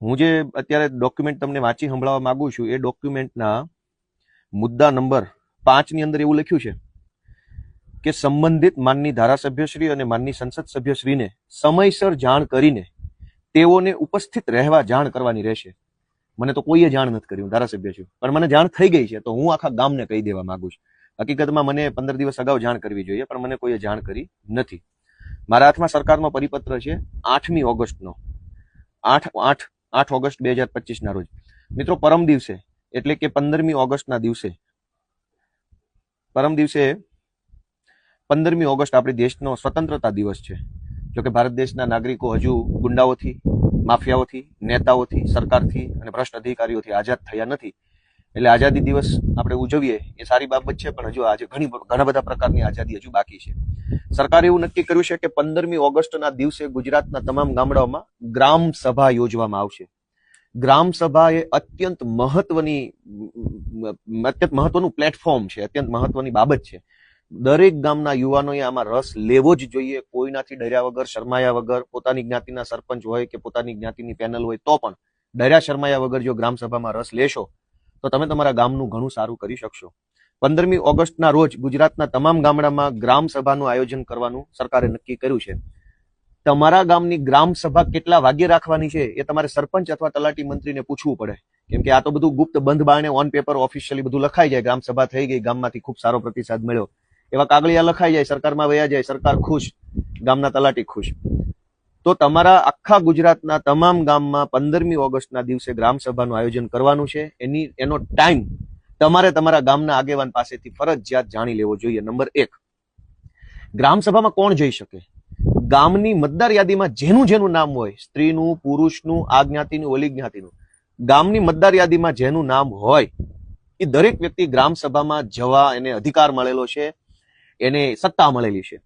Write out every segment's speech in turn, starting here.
હું જે અત્યારે ડોક્યુમેન્ટ તમને વાંચી સંભળાવવા માંગુ છું એ ડોક્યુમેન્ટના મુદ્દા નંબર 5 ની અંદર એવું લખ્યું છે કે સંબંધિત માનની ધારાસભ્યશ્રી અને માનની સંસદ સભ્યશ્રીને સમયસર જાણ કરીને તેઓને ઉપસ્થિત રહેવા જાણ કરવાની રહેશે. મને તો કોઈએ જાણ નથી કરી, હું ધારાસભ્ય છું, પણ મને જાણ થઈ ગઈ છે તો હું આખા ગામને કહી દેવા માંગુ છું. હકીકતમાં મને 15 દિવસ અગાઉ જાણ કરવી જોઈએ, પણ મને કોઈએ જાણ કરી નથી. મારા હાથમાં સરકારનો પરિપત્ર છે 8મી ઓગસ્ટનો, 8 ઓગસ્ટ 2025 ના રોજ. મિત્રો, પરમ દિવસે એટલે કે 15મી ઓગસ્ટના દિવસે, પરમ દિવસે 15મી ઓગસ્ટ આપણી દેશનો સ્વતંત્રતા દિવસ છે. જોકે ભારત દેશના નાગરિકો હજુ ગુંડાઓથી, માફિયાઓથી, નેતાઓથી, સરકારથી અને ભ્રષ્ટ અધિકારીઓથી આઝાદ થયા નથી. એટલે આઝાદી દિવસ આપણે ઉજવીએ એ સારી બાબત છે, પણ હજુ આજે ઘણા બધા પ્રકારની આઝાદી હજુ બાકી છે. સરકારે એવું નક્કી કર્યું છે કે 15મી ઓગસ્ટના દિવસે ગુજરાતના તમામ ગામડાઓમાં ગ્રામ સભા યોજવામાં આવશે. ગ્રામ સભા એ અત્યંત મહત્વનું પ્લેટફોર્મ છે, અત્યંત મહત્વની બાબત છે. દરેક ગામના યુવાનોએ આમાં રસ લેવો જ જોઈએ. કોઈનાથી ડર્યા વગર, શરમાયા વગર, પોતાની જ્ઞાતિના સરપંચ હોય કે પોતાની જ્ઞાતિની પેનલ હોય તો પણ ડર્યા શરમાયા વગર જો ગ્રામ સભામાં રસ લેશો તો તમે તમારા ગામનું ઘણું સારું કરી શકશો. 15મી ઓગસ્ટના રોજ ગુજરાતના તમામ ગામડામાં ગ્રામ સભાનું આયોજન કરવાનું સરકારે નક્કી કર્યું છે. તમારા ગામની ગ્રામ સભા કેટલા વાગ્યે રાખવાની છે એ તમારે સરપંચ અથવા તલાટી મંત્રીને પૂછવું પડે, કેમ કે આ તો બધું ગુપ્ત બંધ બારણે ઓન પેપર ઓફિશિયલી બધું લખાઈ જાય. ગ્રામ સભા થઈ ગઈ, ગામમાંથી ખૂબ સારો પ્રતિસાદ મળ્યો, એવા કાગળિયા લખાઈ જાય, સરકારમાં વયા જાય, સરકાર ખુશ, ગામના તલાટી ખુશ. તો તમારા આખા ગુજરાતના તમામ ગામમાં 15મી ઓગસ્ટના દિવસે ગ્રામ સભાનું આયોજન કરવાનું છે. એનો ટાઈમ તમારે તમારા ગામના આગેવાન પાસેથી ફરજિયાત જાણી લેવો જોઈએ. નંબર 1, ગ્રામ સભામાં કોણ જઈ શકે? ગામની મતદાર યાદીમાં જેનું નામ હોય, સ્ત્રીનું, પુરુષનું, આ જ્ઞાતિનું, ઓલી જ્ઞાતિનું, ગામની મતદાર યાદીમાં જેનું નામ હોય એ દરેક વ્યક્તિ ગ્રામ સભામાં જવા એને અધિકાર મળેલો છે, એને સત્તા મળેલી છે.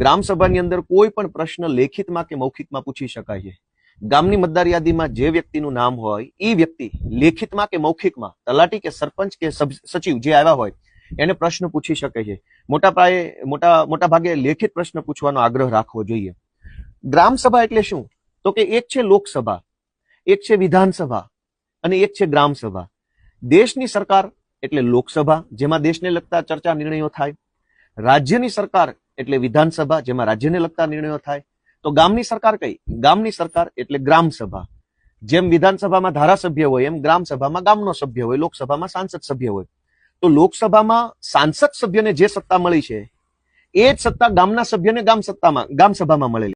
ગ્રામ સભાની અંદર કોઈ પણ પ્રશ્ન લેખિતમાં કે મૌખિકમાં પૂછી શકાય છે. ગામની મતદાર યાદીમાં જે વ્યક્તિનું નામ હોય એ વ્યક્તિ લેખિતમાં કે મૌખિકમાં તલાટી કે સરપંચ કે સચિવ જે આવ્યા હોય એને પ્રશ્ન પૂછી શકે છે. મોટા ભાગે લેખિત પ્રશ્ન પૂછવાનો આગ્રહ રાખવો જોઈએ. ગ્રામ સભા એટલે શું? તો કે એક છે લોકસભા, એક છે વિધાનસભા અને એક છે ગ્રામ સભા. દેશની સરકાર એટલે લોકસભા, જેમાં દેશને લગતા ચર્ચા નિર્ણયો થાય. રાજ્યની સરકાર એટલે વિધાનસભા, જેમાં રાજ્યને લગતા નિર્ણયો થાય. તો ગામની સરકાર કઈ? ગામની સરકાર એટલે ગ્રામ સભા. જેમ વિધાનસભામાં ધારાસભ્ય હોય એમ ગ્રામ સભામાં ગામનો સભ્ય હોય, લોકસભામાં સાંસદ સભ્ય હોય. તો લોકસભામાં સાંસદ સભ્યને જે સત્તા મળી છે એ જ સત્તા ગામના સભ્યને ગામ સભામાં મળેલી.